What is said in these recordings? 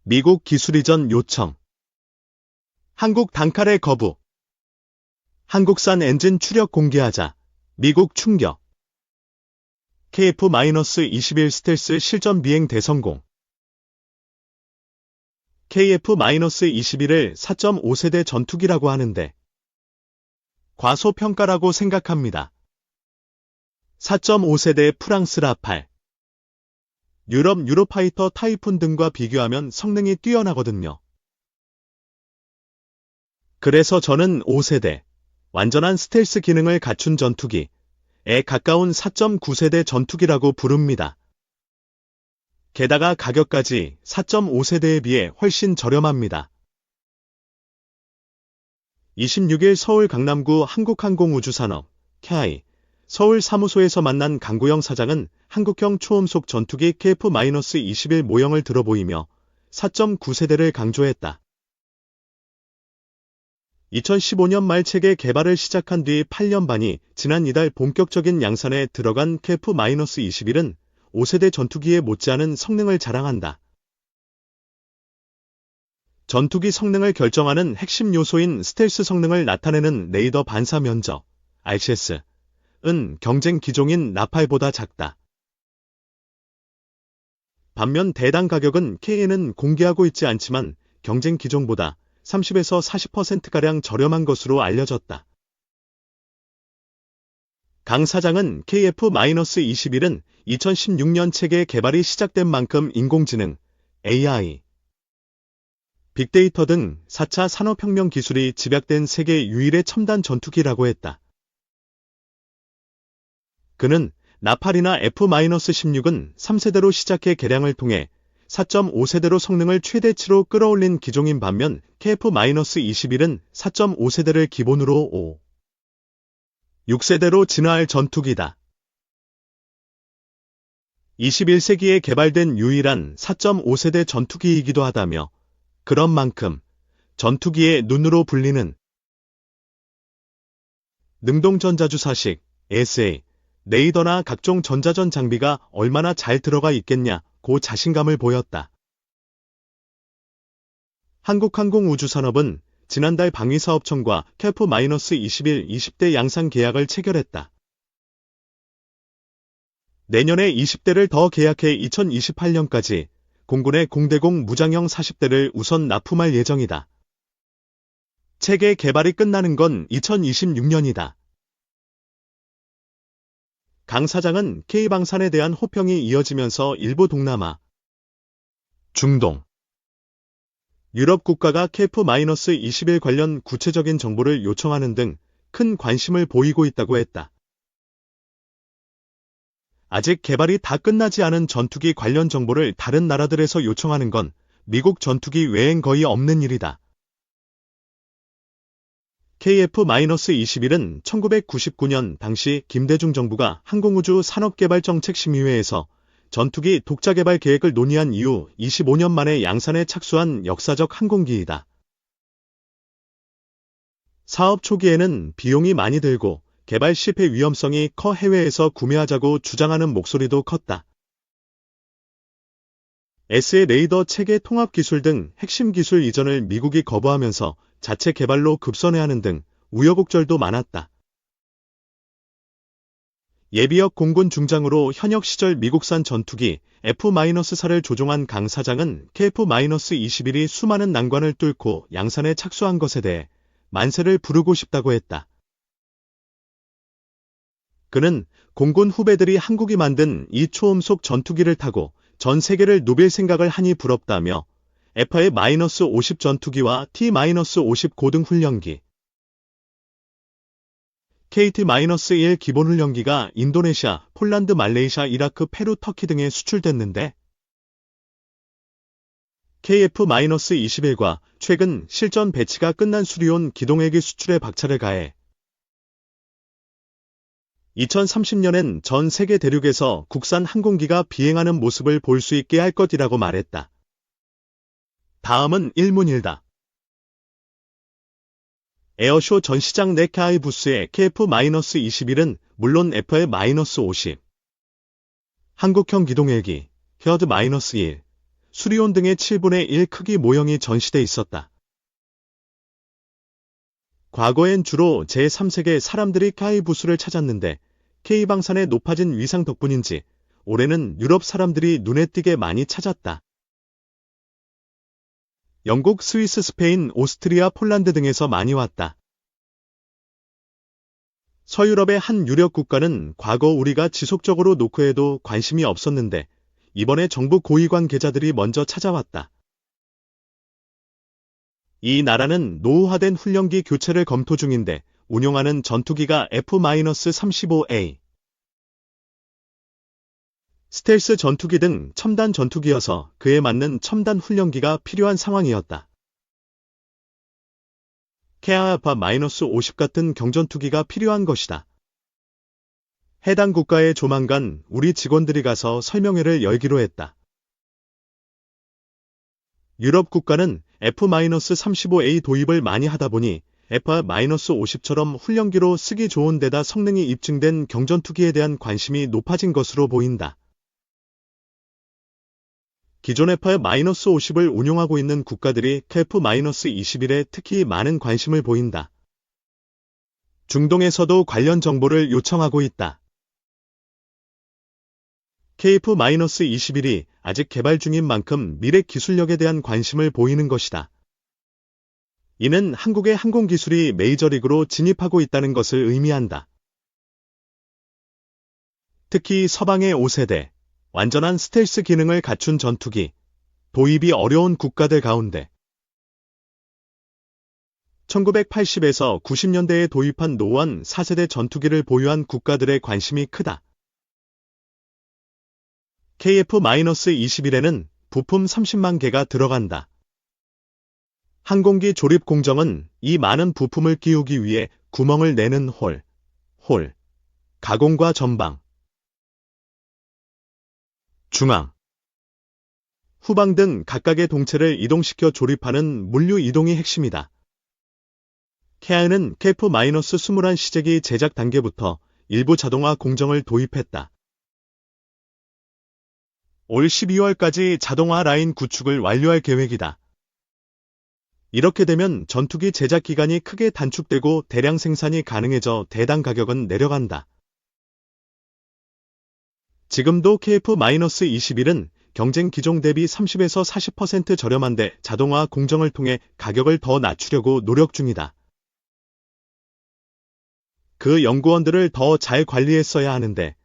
미국 기술 이전 요청. 한국 단칼의 거부. 한국산 엔진 추력 공개하자. 미국 충격. KF-21 스텔스 실전 비행 대성공. KF-21을 4.5세대 전투기라고 하는데 과소평가라고 생각합니다. 4.5세대 프랑스 라팔, 유럽 유로파이터 타이푼 등과 비교하면 성능이 뛰어나거든요. 그래서 저는 5세대, 완전한 스텔스 기능을 갖춘 전투기에 가까운 4.9세대 전투기라고 부릅니다. 게다가 가격까지 4.5세대에 비해 훨씬 저렴합니다. 26일 서울 강남구 한국항공우주산업 KI 서울 사무소에서 만난 강구영 사장은 한국형 초음속 전투기 KF-21 모형을 들어보이며 4.9세대를 강조했다. 2015년 말 체계 개발을 시작한 뒤 8년 반이 지난 이달 본격적인 양산에 들어간 KF-21은 5세대 전투기에 못지않은 성능을 자랑한다. 전투기 성능을 결정하는 핵심 요소인 스텔스 성능을 나타내는 레이더 반사 면적, RCS은 경쟁 기종인 라팔보다 작다. 반면 대당 가격은 KN은 공개하고 있지 않지만 경쟁 기종보다 30에서 40%가량 저렴한 것으로 알려졌다. 강 사장은 KF-21은 2016년 체계 개발이 시작된 만큼 인공지능, AI, 빅데이터 등 4차 산업혁명 기술이 집약된 세계 유일의 첨단 전투기라고 했다. 그는 라팔이나 F-16은 3세대로 시작해 개량을 통해 4.5세대로 성능을 최대치로 끌어올린 기종인 반면 KF-21은 4.5세대를 기본으로 6세대로 진화할 전투기다. 21세기에 개발된 유일한 4.5세대 전투기이기도 하다며 그런 만큼 전투기의 눈으로 불리는 능동전자주사식, SA, 레이더나 각종 전자전 장비가 얼마나 잘 들어가 있겠냐고 자신감을 보였다. 한국항공우주산업은 지난달 방위사업청과 KF-21 20대 양산 계약을 체결했다. 내년에 20대를 더 계약해 2028년까지 공군의 공대공 무장형 40대를 우선 납품할 예정이다. 체계 개발이 끝나는 건 2026년이다. 강 사장은 K방산에 대한 호평이 이어지면서 일부 동남아, 중동, 유럽 국가가 KF-21 관련 구체적인 정보를 요청하는 등 큰 관심을 보이고 있다고 했다. 아직 개발이 다 끝나지 않은 전투기 관련 정보를 다른 나라들에서 요청하는 건 미국 전투기 외엔 거의 없는 일이다. KF-21은 1999년 당시 김대중 정부가 항공우주 산업개발정책심의회에서 전투기 독자 개발 계획을 논의한 이후 25년 만에 양산에 착수한 역사적 항공기이다. 사업 초기에는 비용이 많이 들고 개발 실패 위험성이 커 해외에서 구매하자고 주장하는 목소리도 컸다. SA 레이더 체계 통합 기술 등 핵심 기술 이전을 미국이 거부하면서 자체 개발로 급선회하는 등 우여곡절도 많았다. 예비역 공군 중장으로 현역 시절 미국산 전투기 F-4를 조종한 강 사장은 KF-21이 수많은 난관을 뚫고 양산에 착수한 것에 대해 만세를 부르고 싶다고 했다. 그는 공군 후배들이 한국이 만든 이 초음속 전투기를 타고 전 세계를 누빌 생각을 하니 부럽다며 F-50 전투기와 T-50 고등 훈련기, KT-1 기본 훈련기가 인도네시아, 폴란드, 말레이시아, 이라크, 페루, 터키 등에 수출됐는데 KF-21과 최근 실전 배치가 끝난 수리온 기동헬기 수출에 박차를 가해 2030년엔 전 세계 대륙에서 국산 항공기가 비행하는 모습을 볼 수 있게 할 것이라고 말했다. 다음은 일문일다. 에어쇼 전시장 네카이 부스의 KF-21은 물론 F-50, 한국형 기동헬기, HERD-1, 수리온 등의 7분의 1 크기 모형이 전시돼 있었다. 과거엔 주로 제3세계 사람들이 K의 부수를 찾았는데 K방산의 높아진 위상 덕분인지 올해는 유럽 사람들이 눈에 띄게 많이 찾았다. 영국, 스위스, 스페인, 오스트리아, 폴란드 등에서 많이 왔다. 서유럽의 한 유력 국가는 과거 우리가 지속적으로 노크해도 관심이 없었는데 이번에 정부 고위 관계자들이 먼저 찾아왔다. 이 나라는 노후화된 훈련기 교체를 검토 중인데 운용하는 전투기가 F-35A. 스텔스 전투기 등 첨단 전투기여서 그에 맞는 첨단 훈련기가 필요한 상황이었다. KA-50 같은 경전투기가 필요한 것이다. 해당 국가에 조만간 우리 직원들이 가서 설명회를 열기로 했다. 유럽 국가는 F-35A 도입을 많이 하다 보니 F-50처럼 훈련기로 쓰기 좋은 데다 성능이 입증된 경전투기에 대한 관심이 높아진 것으로 보인다. 기존 F-50을 운용하고 있는 국가들이 F-21에 특히 많은 관심을 보인다. 중동에서도 관련 정보를 요청하고 있다. KF-21이 아직 개발 중인 만큼 미래 기술력에 대한 관심을 보이는 것이다. 이는 한국의 항공기술이 메이저리그로 진입하고 있다는 것을 의미한다. 특히 서방의 5세대, 완전한 스텔스 기능을 갖춘 전투기, 도입이 어려운 국가들 가운데 1980에서 90년대에 도입한 노원 4세대 전투기를 보유한 국가들의 관심이 크다. KF-21에는 부품 30만 개가 들어간다. 항공기 조립 공정은 이 많은 부품을 끼우기 위해 구멍을 내는 홀, 가공과 전방, 중앙, 후방 등 각각의 동체를 이동시켜 조립하는 물류 이동이 핵심이다. KA는 KF-21 시제기 제작 단계부터 일부 자동화 공정을 도입했다. 올 12월까지 자동화 라인 구축을 완료할 계획이다. 이렇게 되면 전투기 제작 기간이 크게 단축되고 대량 생산이 가능해져 대당 가격은 내려간다. 지금도 KF-21은 경쟁 기종 대비 30에서 40% 저렴한데 자동화 공정을 통해 가격을 더 낮추려고 노력 중이다. 그 연구원들을 더 잘 관리했어야 하는데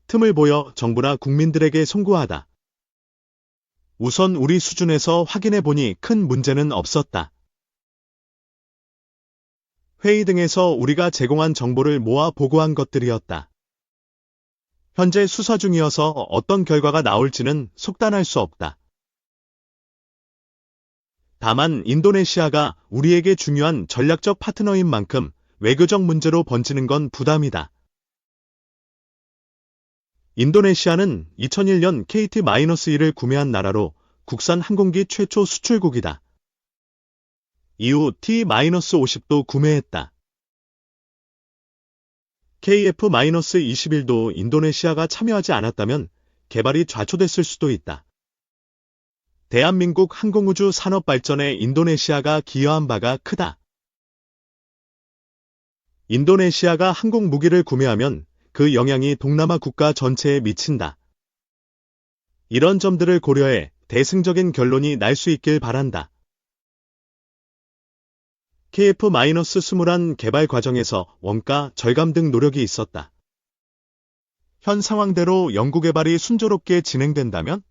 틈을 보여 정부나 국민들에게 송구하다. 우선 우리 수준에서 확인해보니 큰 문제는 없었다. 회의 등에서 우리가 제공한 정보를 모아 보고한 것들이었다. 현재 수사 중이어서 어떤 결과가 나올지는 속단할 수 없다. 다만 인도네시아가 우리에게 중요한 전략적 파트너인 만큼 외교적 문제로 번지는 건 부담이다. 인도네시아는 2001년 KT-1을 구매한 나라로 국산 항공기 최초 수출국이다. 이후 T-50도 구매했다. KF-21도 인도네시아가 참여하지 않았다면 개발이 좌초됐을 수도 있다. 대한민국 항공우주 산업 발전에 인도네시아가 기여한 바가 크다. 인도네시아가 항공 무기를 구매하면 그 영향이 동남아 국가 전체에 미친다. 이런 점들을 고려해 대승적인 결론이 날 수 있길 바란다. KF-21 개발 과정에서 원가 절감 등 노력이 있었다. 현 상황대로 연구 개발이 순조롭게 진행된다면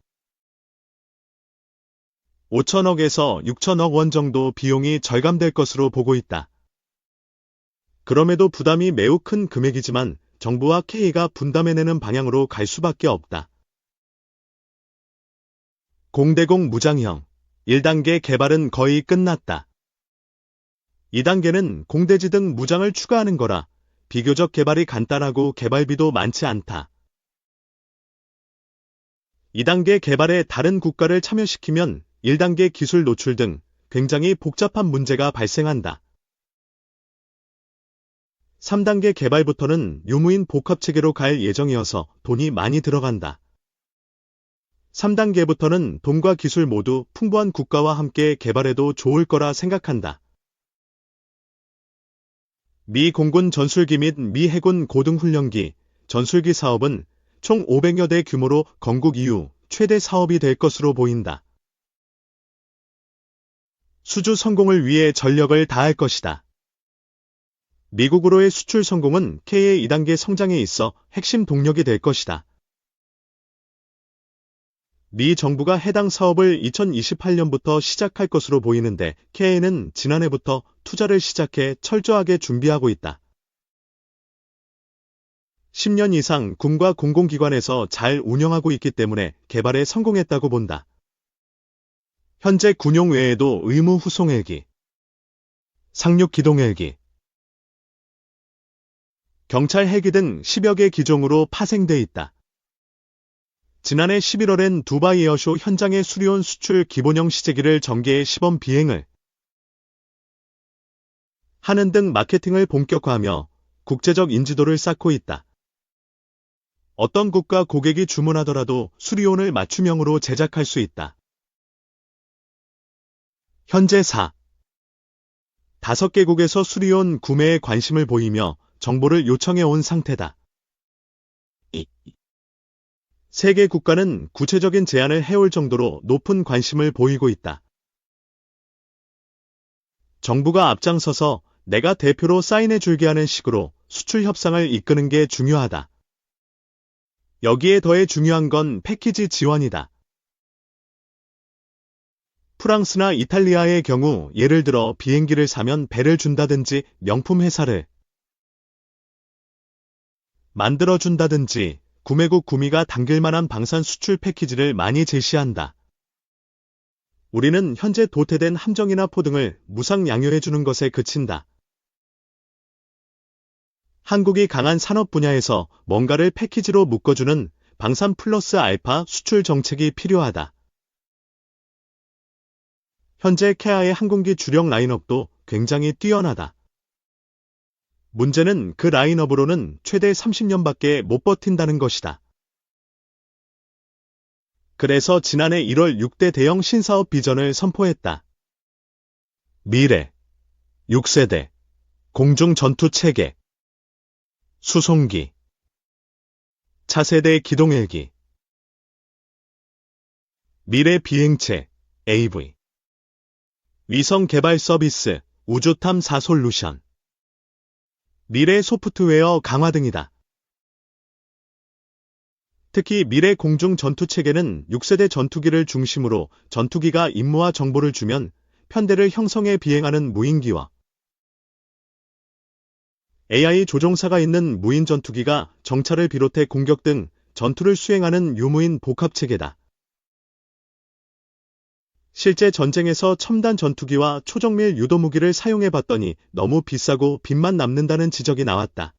5천억에서 6천억 원 정도 비용이 절감될 것으로 보고 있다. 그럼에도 부담이 매우 큰 금액이지만 정부와 K가 분담해내는 방향으로 갈 수밖에 없다. 공대공 무장형 1단계 개발은 거의 끝났다. 2단계는 공대지 등 무장을 추가하는 거라 비교적 개발이 간단하고 개발비도 많지 않다. 2단계 개발에 다른 국가를 참여시키면 1단계 기술 노출 등 굉장히 복잡한 문제가 발생한다. 3단계 개발부터는 유무인 복합체계로 갈 예정이어서 돈이 많이 들어간다. 3단계부터는 돈과 기술 모두 풍부한 국가와 함께 개발해도 좋을 거라 생각한다. 미 공군 전술기 및 미 해군 고등훈련기, 전술기 사업은 총 500여 대 규모로 건국 이후 최대 사업이 될 것으로 보인다. 수주 성공을 위해 전력을 다할 것이다. 미국으로의 수출 성공은 K의 2단계 성장에 있어 핵심 동력이 될 것이다. 미 정부가 해당 사업을 2028년부터 시작할 것으로 보이는데 K는 지난해부터 투자를 시작해 철저하게 준비하고 있다. 10년 이상 군과 공공기관에서 잘 운영하고 있기 때문에 개발에 성공했다고 본다. 현재 군용 외에도 의무 후송 헬기, 상륙 기동 헬기, 경찰 헬기 등 10여 개 기종으로 파생돼 있다. 지난해 11월엔 두바이 에어쇼 현장에 수리온 수출 기본형 시제기를 전개해 시범 비행을 하는 등 마케팅을 본격화하며 국제적 인지도를 쌓고 있다. 어떤 국가 고객이 주문하더라도 수리온을 맞춤형으로 제작할 수 있다. 현재 5개국에서 수리온 구매에 관심을 보이며 정보를 요청해 온 상태다. 3개 국가는 구체적인 제안을 해올 정도로 높은 관심을 보이고 있다. 정부가 앞장서서 내가 대표로 사인해 줄게 하는 식으로 수출 협상을 이끄는 게 중요하다. 여기에 더해 중요한 건 패키지 지원이다. 프랑스나 이탈리아의 경우 예를 들어 비행기를 사면 배를 준다든지 명품 회사를 만들어준다든지 구매국 구미가 당길 만한 방산 수출 패키지를 많이 제시한다. 우리는 현재 도태된 함정이나 포 등을 무상 양효해주는 것에 그친다. 한국이 강한 산업 분야에서 뭔가를 패키지로 묶어주는 방산 플러스 알파 수출 정책이 필요하다. 현재 케아의 항공기 주력 라인업도 굉장히 뛰어나다. 문제는 그 라인업으로는 최대 30년밖에 못 버틴다는 것이다. 그래서 지난해 1월 6대 대형 신사업 비전을 선포했다. 미래, 6세대, 공중 전투 체계, 수송기, 차세대 기동 헬기, 미래 비행체, AV, 위성 개발 서비스, 우주 탐사 솔루션, 미래 소프트웨어 강화 등이다. 특히 미래 공중 전투 체계는 6세대 전투기를 중심으로 전투기가 임무와 정보를 주면 편대를 형성해 비행하는 무인기와 AI 조종사가 있는 무인 전투기가 정찰을 비롯해 공격 등 전투를 수행하는 유무인 복합 체계다. 실제 전쟁에서 첨단 전투기와 초정밀 유도무기를 사용해 봤더니 너무 비싸고 빚만 남는다는 지적이 나왔다.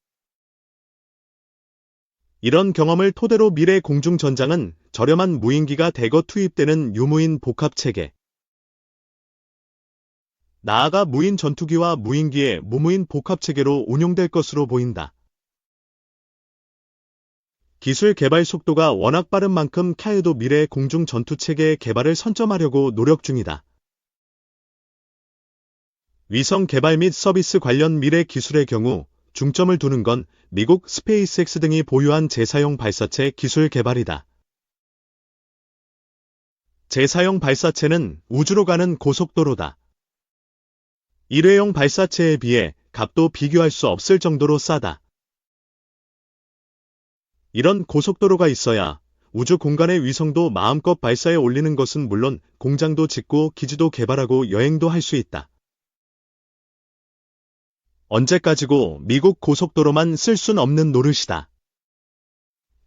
이런 경험을 토대로 미래 공중전장은 저렴한 무인기가 대거 투입되는 유무인 복합체계, 나아가 무인 전투기와 무인기의 무무인 복합체계로 운용될 것으로 보인다. 기술 개발 속도가 워낙 빠른 만큼 카이도 미래 공중 전투체계의 개발을 선점하려고 노력 중이다. 위성 개발 및 서비스 관련 미래 기술의 경우 중점을 두는 건 미국 스페이스X 등이 보유한 재사용 발사체 기술 개발이다. 재사용 발사체는 우주로 가는 고속도로다. 일회용 발사체에 비해 값도 비교할 수 없을 정도로 싸다. 이런 고속도로가 있어야 우주 공간의 위성도 마음껏 발사해 올리는 것은 물론 공장도 짓고 기지도 개발하고 여행도 할 수 있다. 언제까지고 미국 고속도로만 쓸 순 없는 노릇이다.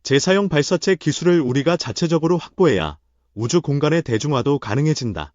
재사용 발사체 기술을 우리가 자체적으로 확보해야 우주 공간의 대중화도 가능해진다.